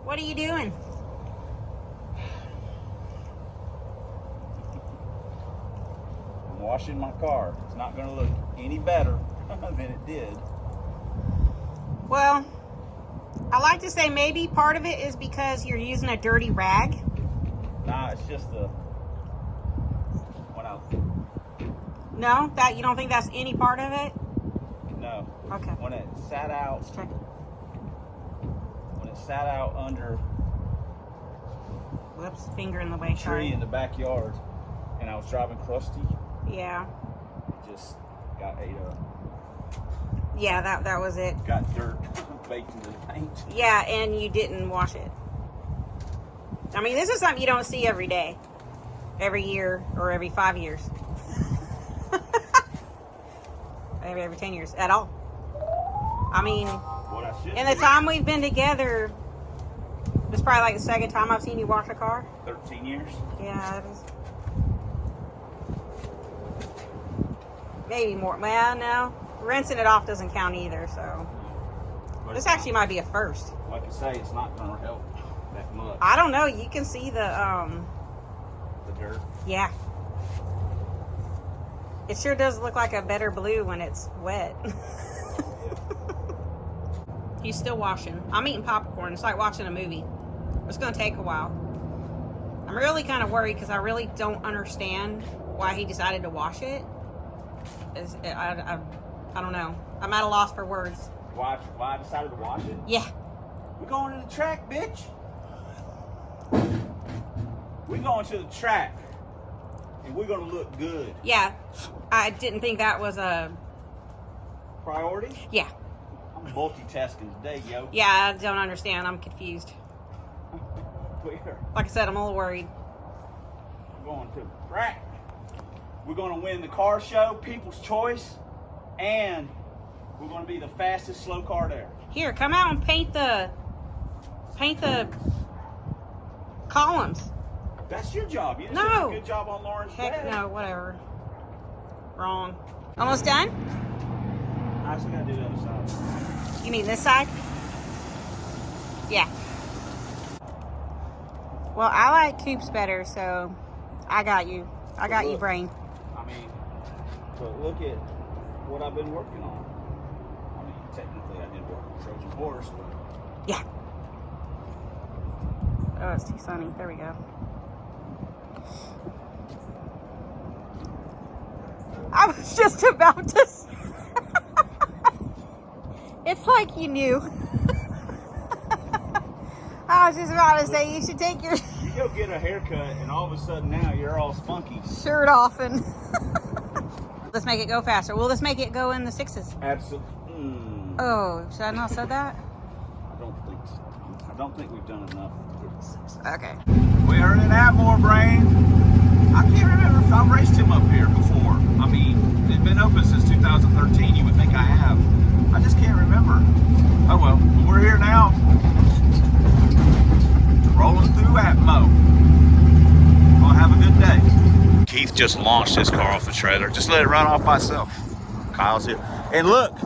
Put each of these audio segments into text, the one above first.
What are you doing? I'm washing my car. It's not going to look any better than it did. Well, I like to say maybe part of it is because you're using a dirty rag. Nah, it's just the No, that you don't think that's any part of it? No. Okay. When it sat out. Let's check it. When it sat out under Whoops, finger in the way. a tree in the backyard, and I was driving crusty. Yeah. It just got ate up. Yeah, that was it. Got dirt baked into the paint. Yeah, and you didn't wash it. I mean, this is something you don't see every day, every year, or every 5 years. Every 10 years at all. I mean, in the time we've been together, it's probably like the second time I've seen you wash a car. 13 years? Yeah, it is. Maybe more. Well, no. Rinsing it off doesn't count either, so. But This actually might be a first. Like I say, it's not going to help that much. I don't know. You can see the dirt. Yeah. It sure does look like a better blue when it's wet. He's still washing. I'm eating popcorn. It's like watching a movie. It's going to take a while. I'm really kind of worried because I really don't understand why he decided to wash it. I don't know. I'm at a loss for words. Why I decided to wash it? Yeah. We're going to the track, bitch. We're going to the track. And we're going to look good. Yeah. I didn't think that was a priority? Yeah. I'm multitasking today, yo. Yeah, I don't understand. I'm confused. Like I said, I'm a little worried. We're going to the track. We're going to win the car show, People's Choice, and we're going to be the fastest slow car there. Here, come out and paint the columns. That's your job. You did No. such a good job on Lauren's Heck bed. no, whatever. Wrong. Almost done? I still got to do the other side. You mean this side? Yeah. Well, I like Coupes better, so I got you. I got you, brain. I mean, but look at what I've been working on. I mean, technically I did work on Trojan Horse, but... Yeah. Oh, it's too sunny. There we go. I was just about to say. It's like you knew. I was just about to say you should take your You go get a haircut and all of a sudden now you're all spunky. shirt off and let's make it go faster. Will this make it go in the sixes? Absolutely. Oh, should I not said that? I don't think so. I don't think we've done enough to get the sixes. Okay. We are in Atmore, brain. I can't remember if I've raced him up here before. I mean, it's been open since 2013. You would think I have. I just can't remember. Oh well, we're here now. Rolling through Atmo. Gonna have a good day. Keith just launched his car off the trailer. Just let it run off by itself. Kyle's here. And look,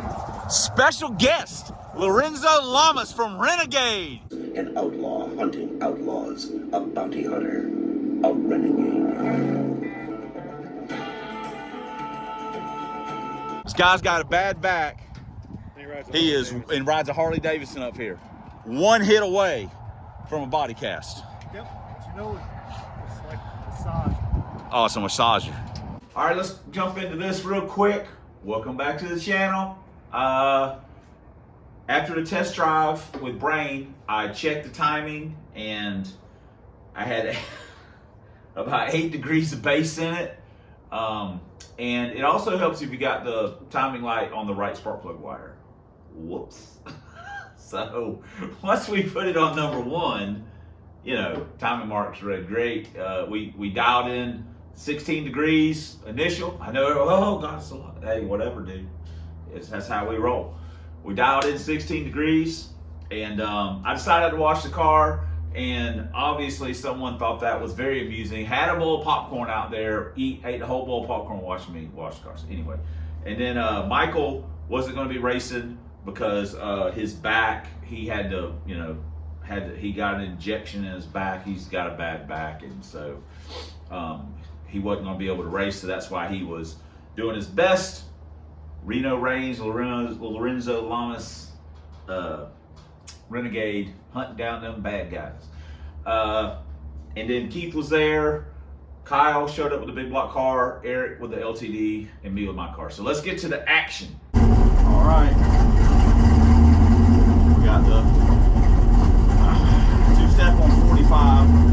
special guest, Lorenzo Lamas from Renegade. An outlaw hunting outlaws, a bounty hunter, a renegade. This guy's got a bad back. He is and rides a Harley Davidson up here. One hit away from a body cast. Yep, but you know, it's like massage. Oh, it's a massager. All right, let's jump into this real quick. Welcome back to the channel. After the test drive with Brain, I checked the timing and I had about 8 degrees of bass in it. And it also helps if you got the timing light on the right spark plug wire. Whoops. So once we put it on number 1, you know, timing marks read great. We dialed in 16 degrees initial. I know, oh God, it's a lot. Hey, whatever, dude. That's how we roll. We dialed in 16 degrees and I decided to wash the car. And obviously someone thought that was very amusing. Had a bowl of popcorn out there, ate a whole bowl of popcorn, watching me wash the cars. Anyway, and then Michael wasn't going to be racing because his back, he had to, you know, he got an injection in his back. He's got a bad back, and so he wasn't going to be able to race. So that's why he was doing his best. Reno Reigns, Lorenzo Lamas, Renegade, hunting down them bad guys. And then Keith was there. Kyle showed up with a big block car, Eric with the LTD, and me with my car. So let's get to the action. All right. We got the two-step on 45.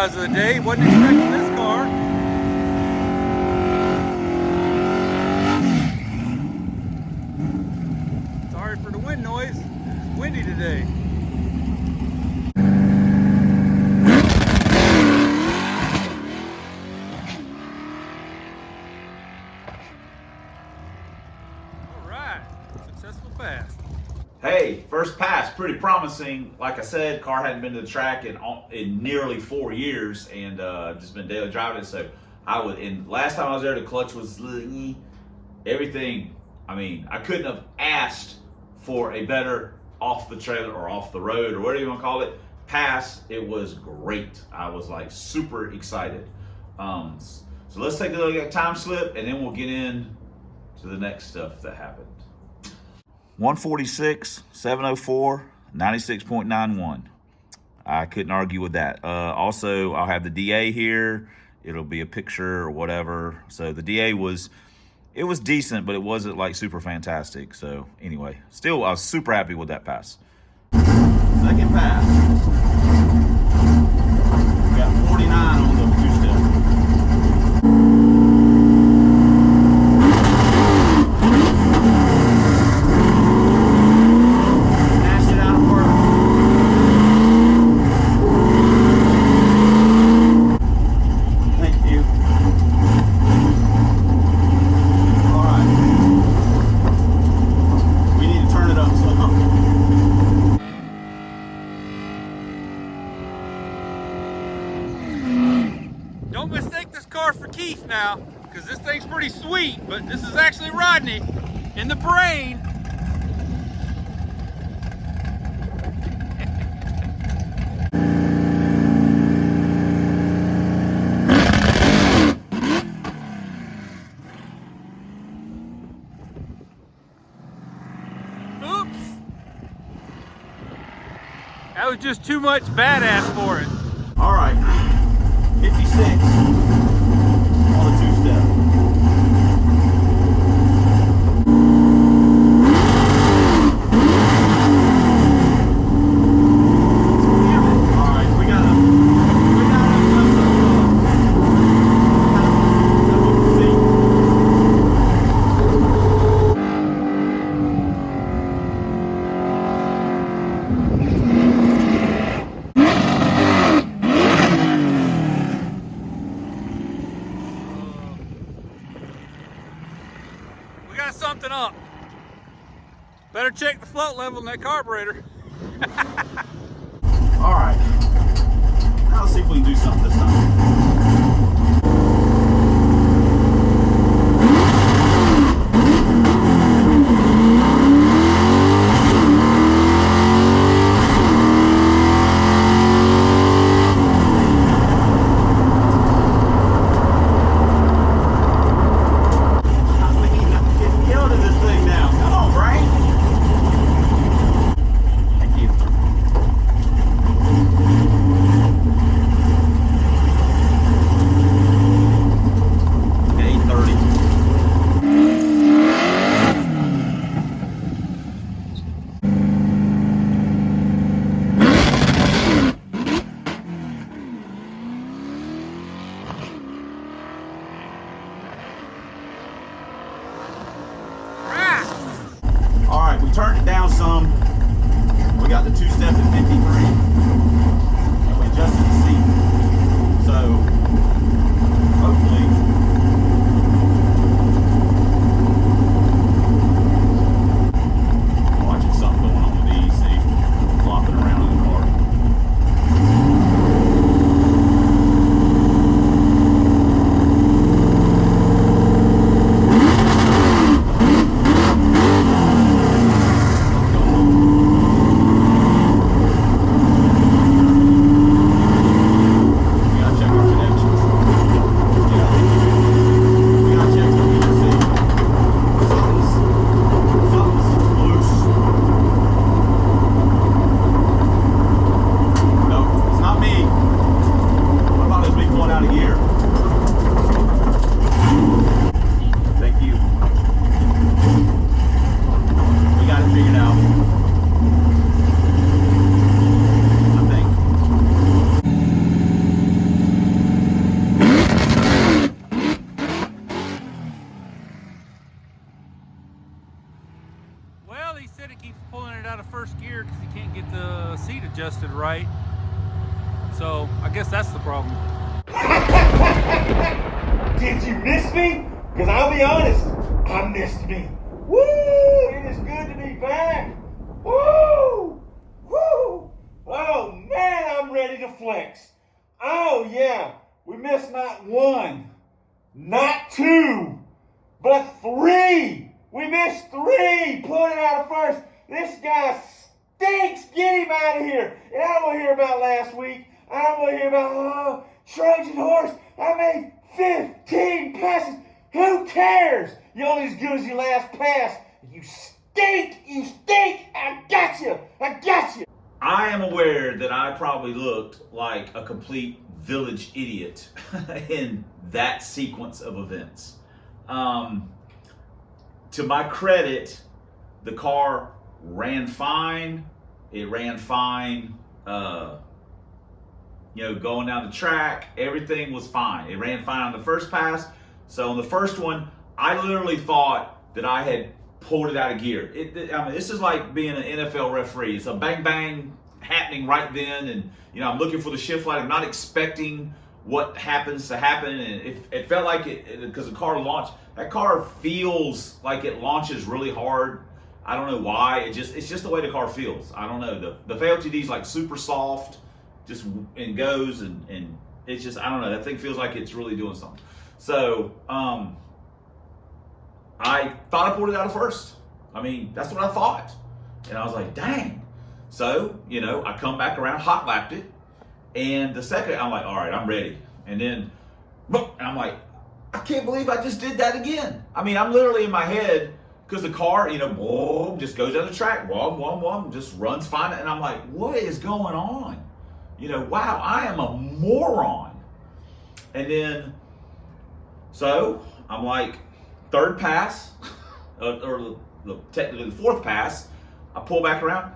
Of the day. Wasn't expecting this car. Sorry for the wind noise. It's windy today. All right, successful pass. Hey, first pass, pretty promising. Like I said, car hadn't been to the track in nearly 4 years, and just been daily driving it. So and last time I was there, the clutch was everything. I mean, I couldn't have asked for a better off the trailer or off the road or whatever you want to call it pass. It was great. I was like super excited. So let's take a look at time slip, and then we'll get in to the next stuff that happened. 146, 704, 96.91. I couldn't argue with that. Also, I'll have the DA here. It'll be a picture or whatever. So the DA was decent, but it wasn't like super fantastic. So anyway, still I was super happy with that pass. Second pass. We got 49 on the two-step. Don't mistake this car for Keith now, because this thing's pretty sweet, but this is actually Rodney in the brain. Oops. That was just too much badass for it. All right. 56 on the two-step. All right, we got something up. Better check the float level in that carburetor. All right. adjusted right. So I guess that's the problem. Did you miss me? Because I'll be honest, I missed me. Woo! It is good to be back. Woo! Woo! Oh man, I'm ready to flex. Oh yeah, we missed not one, not two, but three. We missed three. Pulling out of first. This guy stinks. Get him out of here. And I don't want to hear about last week. I don't want to hear about, Trojan horse. I made 15 passes. Who cares? You're only as good as your last pass. You stink. You stink. I got you. I got you. I am aware that I probably looked like a complete village idiot in that sequence of events. To my credit, the car ran fine. It ran fine, going down the track. Everything was fine. It ran fine on the first pass. So on the first one, I literally thought that I had pulled it out of gear. This is like being an NFL referee. It's a bang bang happening right then, and I'm looking for the shift light. I'm not expecting what happens to happen, and it felt like it because the car launched. That car feels like it launches really hard. I don't know why. It's just the way the car feels. I don't know. The LTD is like super soft, just and goes and it's just, I don't know. That thing feels like it's really doing something. So I thought I pulled it out of first. I mean, that's what I thought, and I was like, dang. So I come back around, hot lapped it, and the second I'm like, all right, I'm ready. And then, and I'm like, I can't believe I just did that again. I mean, I'm literally in my head because the car, boom, just goes down the track, just runs fine. And I'm like, what is going on? Wow, I am a moron. And then, so I'm like, third pass, or technically the fourth pass, I pull back around.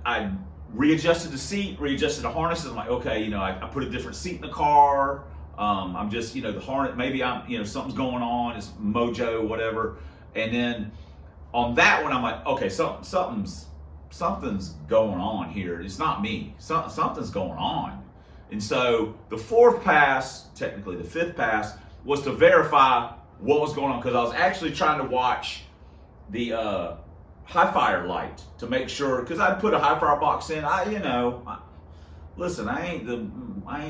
I readjusted the seat, readjusted the harnesses. I'm like, okay, I put a different seat in the car. I'm just, the harness, maybe I'm, something's going on, it's mojo, whatever. And then on that one, I'm like, okay, something's going on here. It's not me. Something's going on. And so the fourth pass, technically the fifth pass, was to verify what was going on, because I was actually trying to watch the high fire light to make sure, because I put a high fire box in. Listen, I ain't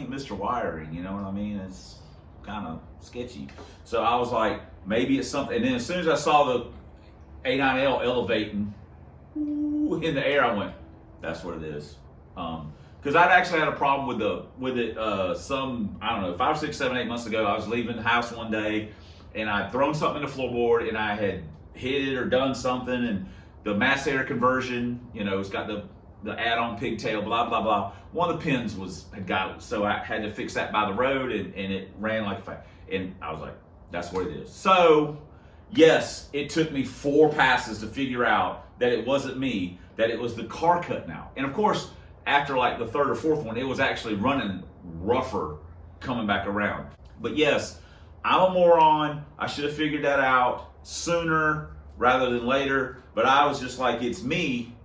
Mr. Wiring, you know what I mean? It's kind of sketchy. So I was like, maybe it's something. And then as soon as I saw the A9L elevating in the air, I went, that's what it is. Because I'd actually had a problem with it some, I don't know, 5, 6, 7, 8 months ago. I was leaving the house one day and I'd thrown something in the floorboard and I had hit it or done something, and the mass air conversion, it's got the add-on pigtail, blah, blah, blah. One of the pins had got it, so I had to fix that by the road, and it ran like a fire. And I was like, that's what it is. So, yes, it took me 4 passes to figure out that it wasn't me, that it was the car cutting out. And of course, after like the third or fourth one, it was actually running rougher coming back around. But yes, I'm a moron. I should have figured that out sooner rather than later. But I was just like, it's me,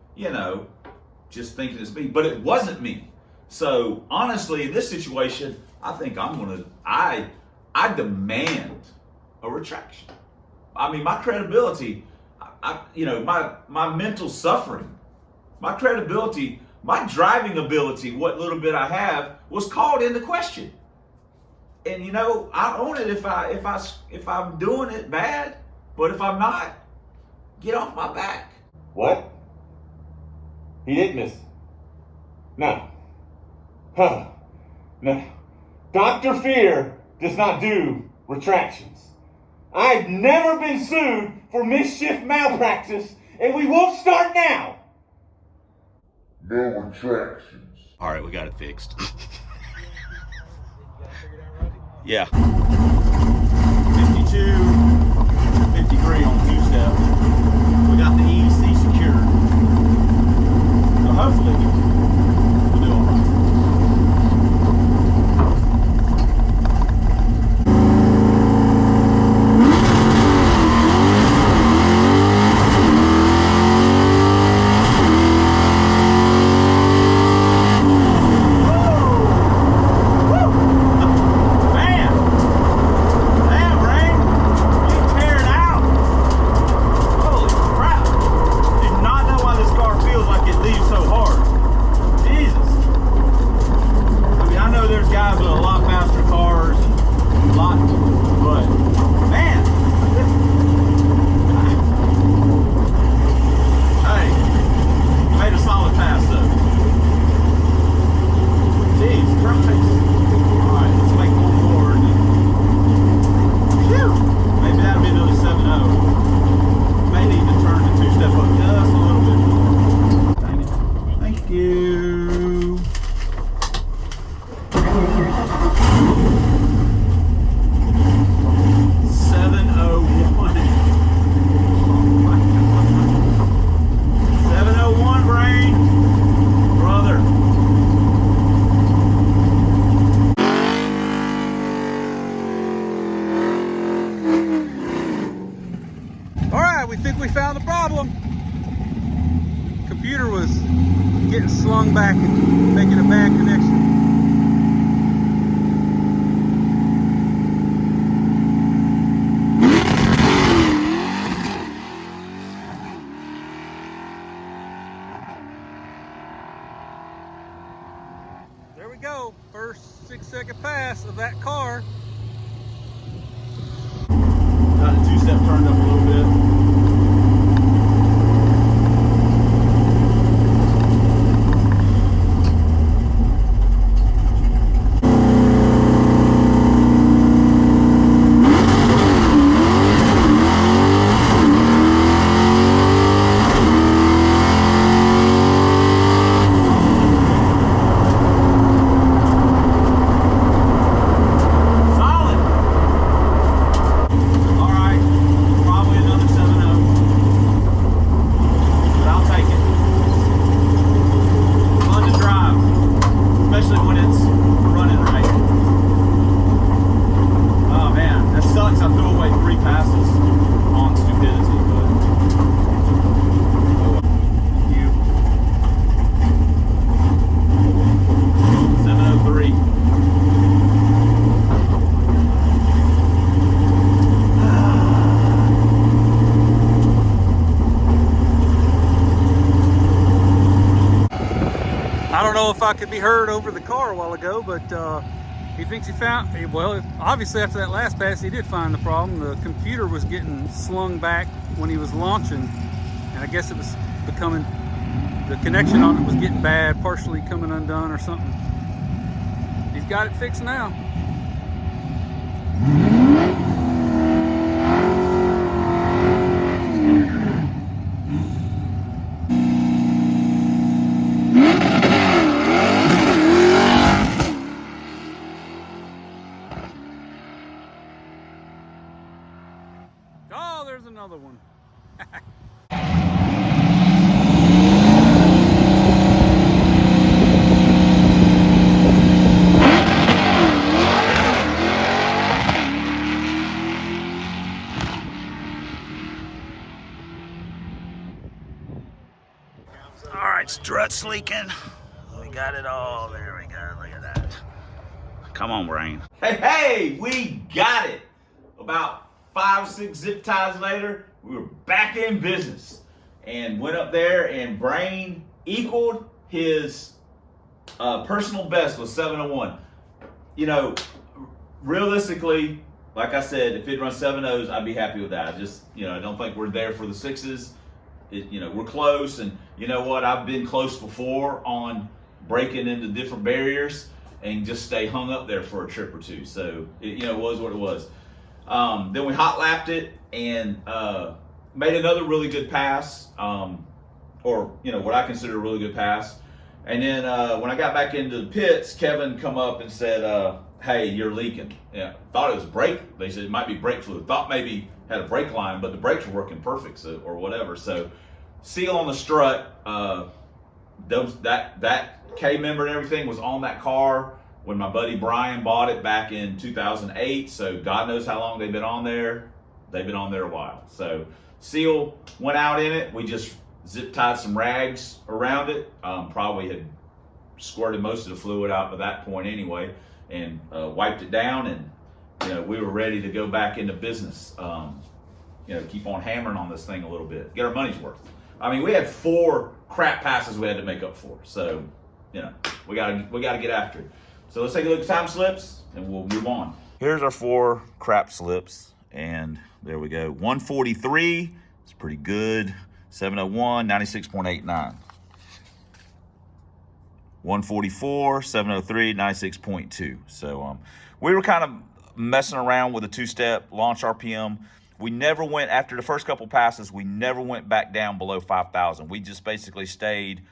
just thinking it's me. But it wasn't me. So honestly, in this situation, I think I demand a retraction. I mean, my credibility, my mental suffering, my credibility, my driving ability, what little bit I have, was called into question. And I own it if I'm doing it bad, but if I'm not, get off my back. What? He did miss. No. Huh. No. Dr. Fear does not do retractions. I've never been sued for mischief malpractice, and we won't start now. No retractions. All right, we got it fixed. Yeah. 52, 53 on 2-step. We got the EC secured. So hopefully we'll do all right. First 6-second pass of that car. Got the two-step turned up a little bit. If I could be heard over the car a while ago, but he thinks he found, well, obviously after that last pass he did find the problem. The computer was getting slung back when he was launching, and I guess it was becoming, the connection on it was getting bad, partially coming undone or something. He's got it fixed now. Oh, there's another one. All right, strut's leaking. We got it all. There we go. Look at that. Come on, Brain. Hey, we got it. About 5 or 6 zip ties later, we were back in business and went up there, and Brain equaled his personal best with 701. You know, realistically, like I said, if it runs 7.0s, I'd be happy with that. I just, you know, I don't think we're there for the 6s. You know, we're close, and you know what? I've been close before on breaking into different barriers and just stay hung up there for a trip or two. So, it was what it was. Then we hot lapped it and made another really good pass, or what I consider a really good pass. And then when I got back into the pits, Kevin come up and said, "Hey, you're leaking." Yeah, thought it was brake. They said it might be brake fluid. Thought maybe had a brake line, but the brakes were working perfect, so, or whatever. So seal on the strut. That K member and everything was on that car when my buddy Brian bought it back in 2008. So God knows how long they've been on there. They've been on there a while. So seal went out in it. We just zip tied some rags around it. Probably had squirted most of the fluid out by that point anyway, and wiped it down, and we were ready to go back into business. Keep on hammering on this thing a little bit, get our money's worth. I mean, we had 4 crap passes we had to make up for, so we gotta get after it. So let's take a look at time slips and we'll move on. Here's our 4 crap slips, and there we go. 143, it's pretty good. 701, 96.89. 144, 703, 96.2. So we were kind of messing around with a 2-step launch RPM. We never went, after the first couple passes, we never went back down below 5,000. We just basically stayed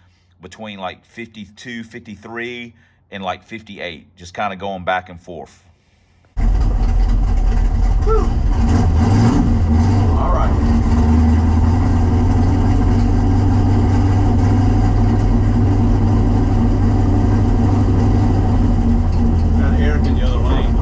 between like 52, 53, and like 58, just kind of going back and forth. Whew. All right. Got Eric in the other lane.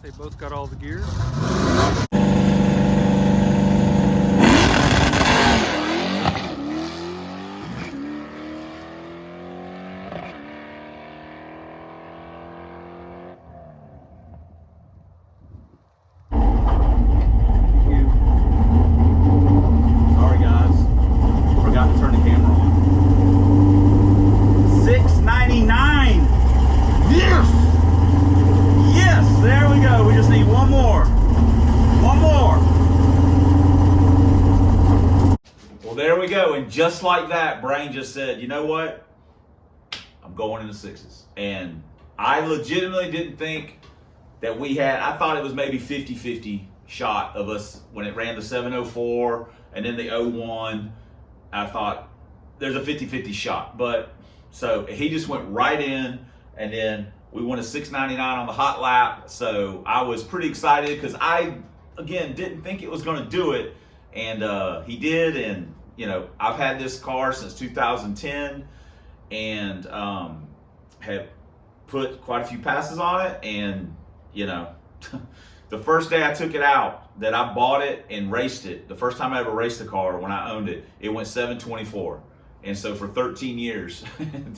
They both got all the gears. Sorry guys, forgot to turn the camera on. $6.99. Yes! Yes, there we go. We just need one more. One more. Well, there we go. And just like that, Brain just said, you know what? I'm going in the sixes. And I legitimately didn't think that we had, I thought it was maybe 50-50 shot of us when it ran the 704 and then the 01. I thought there's a 50-50 shot. But so he just went right in, and then we won a $6.99 on the hot lap. So I was pretty excited because I, again, didn't think it was going to do it. And he did. And, you know, I've had this car since 2010 and have put quite a few passes on it. And, you know, the first day I took it out that I bought it and raced it, the first time I ever raced the car when I owned it, it went 724. And so for 13 years,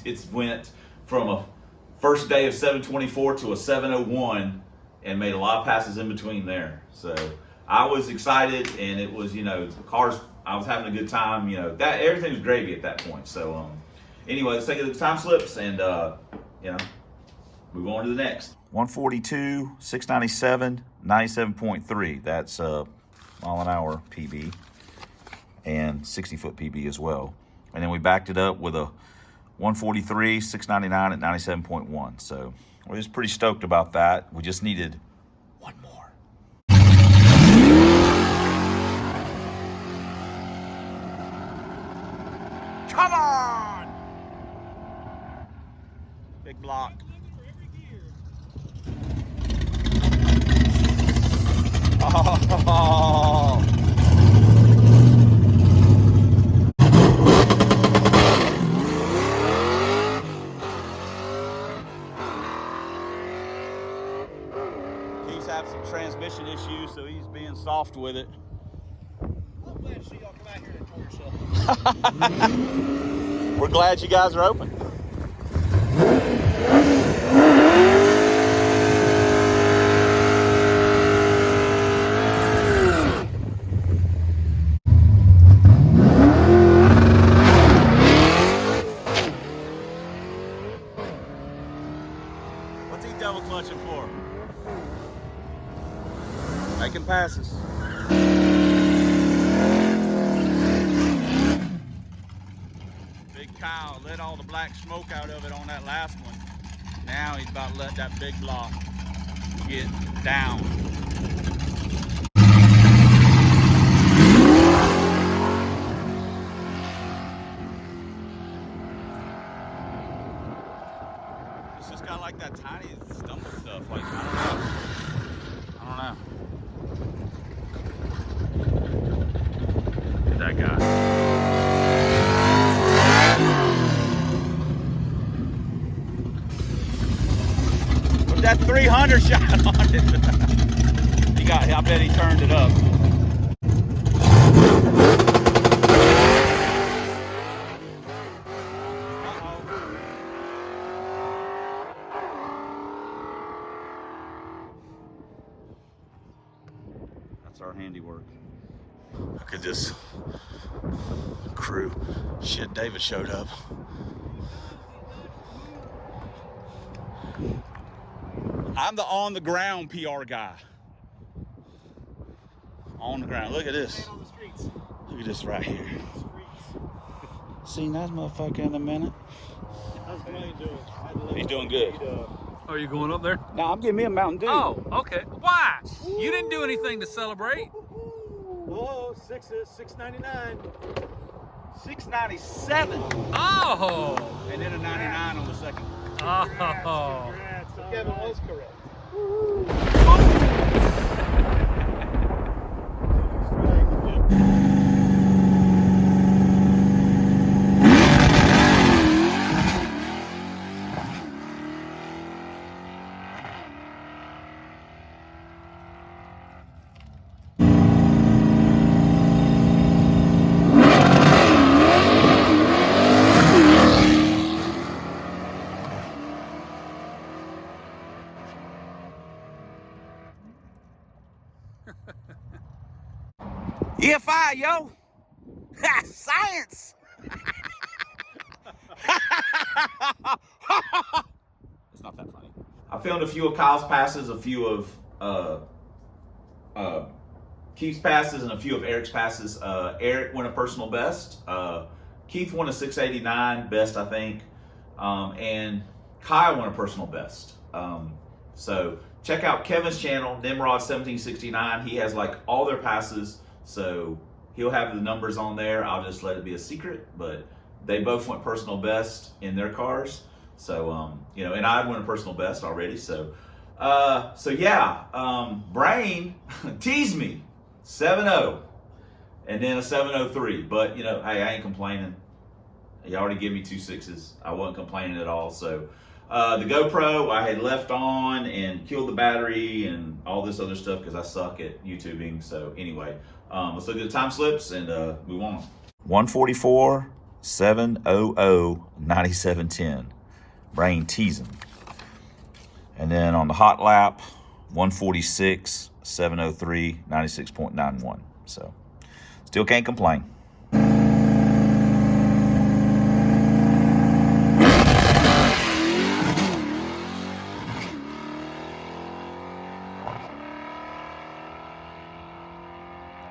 it's went from a first day of 724 to a 701 and made a lot of passes in between there. So I was excited, and it was, you know, the cars, I was having a good time, you know, that everything was gravy at that point. So anyway, let's take a look at the time slips and, you know, move on to the next. 142, 697, 97.3. That's mile an hour PB and 60-foot PB as well. And then we backed it up with a 143, 699 at 97.1. So we're just pretty stoked about that. We just needed one more. Come on! Big block. Oh! He's having some transmission issues, so he's being soft with it. I'm glad to see y'all come out here and enjoy yourself. We're glad you guys are open. What's he double clutching for? Making passes. Big Kyle let all the black smoke out of it on that last one. Now he's about to let that big block get down. It's just got like that tiny stumble stuff. Like, I don't know. That guy. Put that 300 shot on it. I bet he turned it up. That's our handiwork. Look at this crew. Shit, David showed up. I'm the on the ground PR guy. On the ground. Look at this. Look at this right here. Seen that motherfucker in a minute. How's Blaine doing? He's doing good. Are you going up there? No, I'm giving me a Mountain Dew. Oh, okay. Why? You didn't do anything to celebrate. Whoa, $6.99. 697. Oh. And then a 99 on the second. Oh. Congrats. Kevin was correct. EFI, yo. Science. It's not that funny. I filmed a few of Kyle's passes, a few of Keith's passes, and a few of Eric's passes. Eric won a personal best. Keith won a 689 best, I think. And Kyle won a personal best. So check out Kevin's channel, Nimrod1769. He has like all their passes. So he'll have the numbers on there. I'll just let it be a secret, but they both went personal best in their cars. So, you know, and I won a personal best already. So, yeah, Brain teased me 7-0 and then a 703. But, you know, hey, I ain't complaining. He already gave me 2 6s. I wasn't complaining at all. So, the GoPro I had left on and killed the battery and all this other stuff because I suck at YouTubing. So, anyway, let's look at the time slips and move on. 144, 700, 9710. Brain teasing. And then on the hot lap, 146, 703, 96.91. So, still can't complain.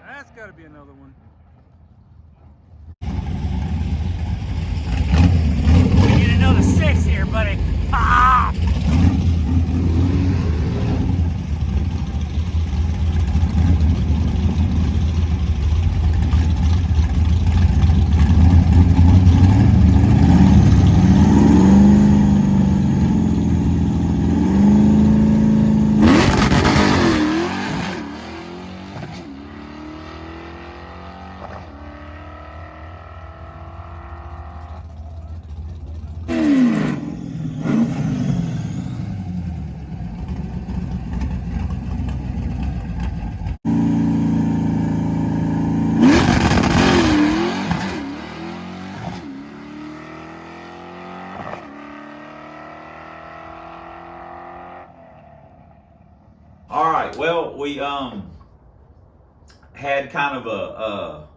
That's got to be another one. We get another 6 here, buddy. Ah! All right, well, we had kind of a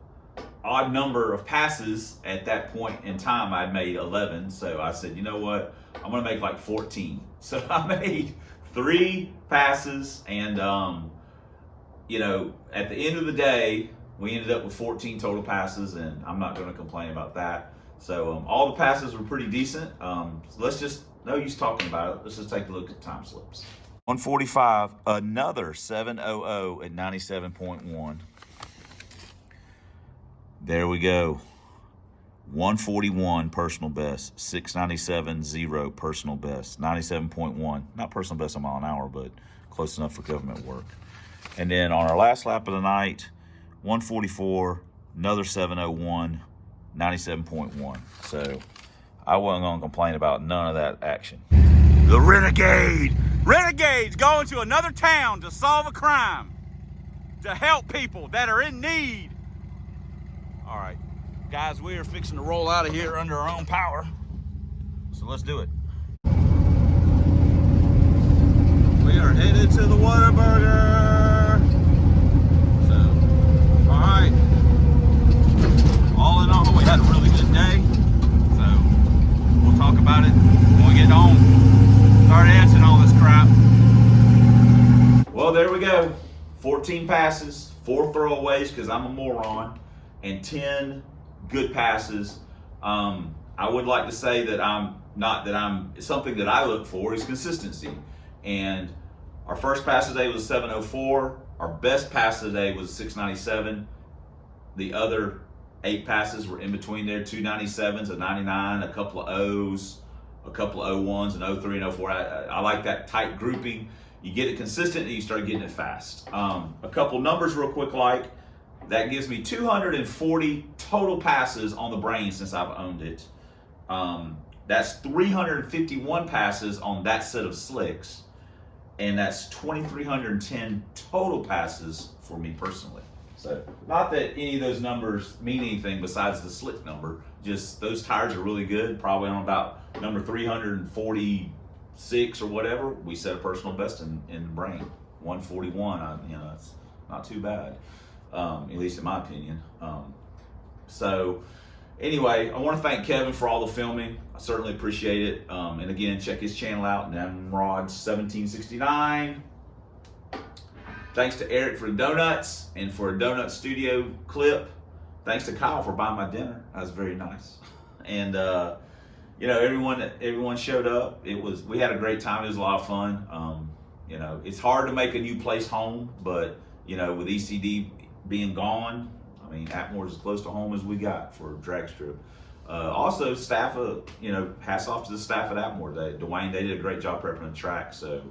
odd number of passes at that point in time. I'd made 11, so I said, you know what, I'm gonna make like 14. So I made 3 passes, and you know, at the end of the day, we ended up with 14 total passes, and I'm not gonna complain about that. So all the passes were pretty decent. So let's just, no use talking about it, let's just take a look at time slips. 145, another 700 at 97.1. There we go. 141 personal best, 697 0 personal best, 97.1. Not personal best a mile an hour, but close enough for government work. And then on our last lap of the night, 144, another 701, 97.1. So I wasn't gonna complain about none of that action. The Renegade! Renegade's going to another town to solve a crime, to help people that are in need. All right, guys, we are fixing to roll out of here under our own power. So let's do it. We are headed to the Whataburger. So, all right. All in all, we had a really good day. So, we'll talk about it when we get home. Start answering all this crap. Well, there we go. 14 passes, 4 throwaways because I'm a moron, and 10 good passes. I would like to say that something that I look for is consistency. And our first pass today was 704. Our best pass today was 697. The other 8 passes were in between there, 297s, a 99, a couple of O's, a couple of 01s, an 03 and 04. I like that tight grouping. You get it consistent and you start getting it fast. A couple numbers real quick, like that gives me 240 total passes on the Brain since I've owned it. That's 351 passes on that set of slicks, and that's 2,310 total passes for me personally. So not that any of those numbers mean anything besides the slick number, just those tires are really good, probably on about number 346 or whatever. We set a personal best in the Brain, 141, you know, that's not too bad. at least in my opinion. So anyway, I want to thank Kevin for all the filming. I certainly appreciate it. And again, check his channel out, Namrod1769. Thanks to Eric for the donuts and for a donut studio clip. Thanks to Kyle for buying my dinner. That was very nice. And you know, everyone showed up. We had a great time. It was a lot of fun. You know, it's hard to make a new place home, but you know, with ECD being gone, I mean, Atmore's as close to home as we got for a drag strip. Also, staff, you know, hats off to the staff at Atmore. Dwayne, they did a great job prepping the track, so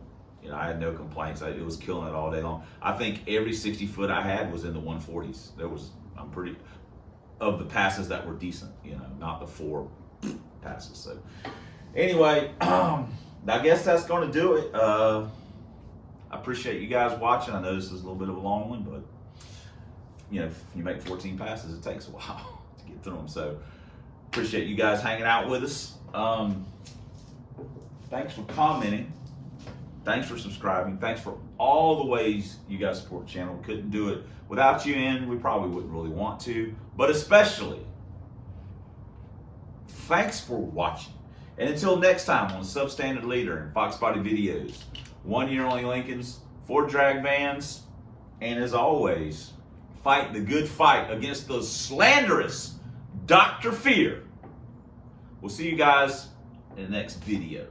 you know, I had no complaints. It was killing it all day long. I think every 60 foot I had was in the 140s. I'm pretty, of the passes that were decent, you know, not the 4 passes. So anyway, I guess that's going to do it. I appreciate you guys watching. I know this is a little bit of a long one, but you know, if you make 14 passes, it takes a while to get through them. So appreciate you guys hanging out with us. Thanks for commenting. Thanks for subscribing. Thanks for all the ways you guys support the channel. We couldn't do it without you, and we probably wouldn't really want to. But especially, thanks for watching. And until next time on the Substandard Leader and Fox Body Videos, 1 year only Lincolns, 4 drag vans, and as always, fight the good fight against the slanderous Dr. Fear. We'll see you guys in the next video.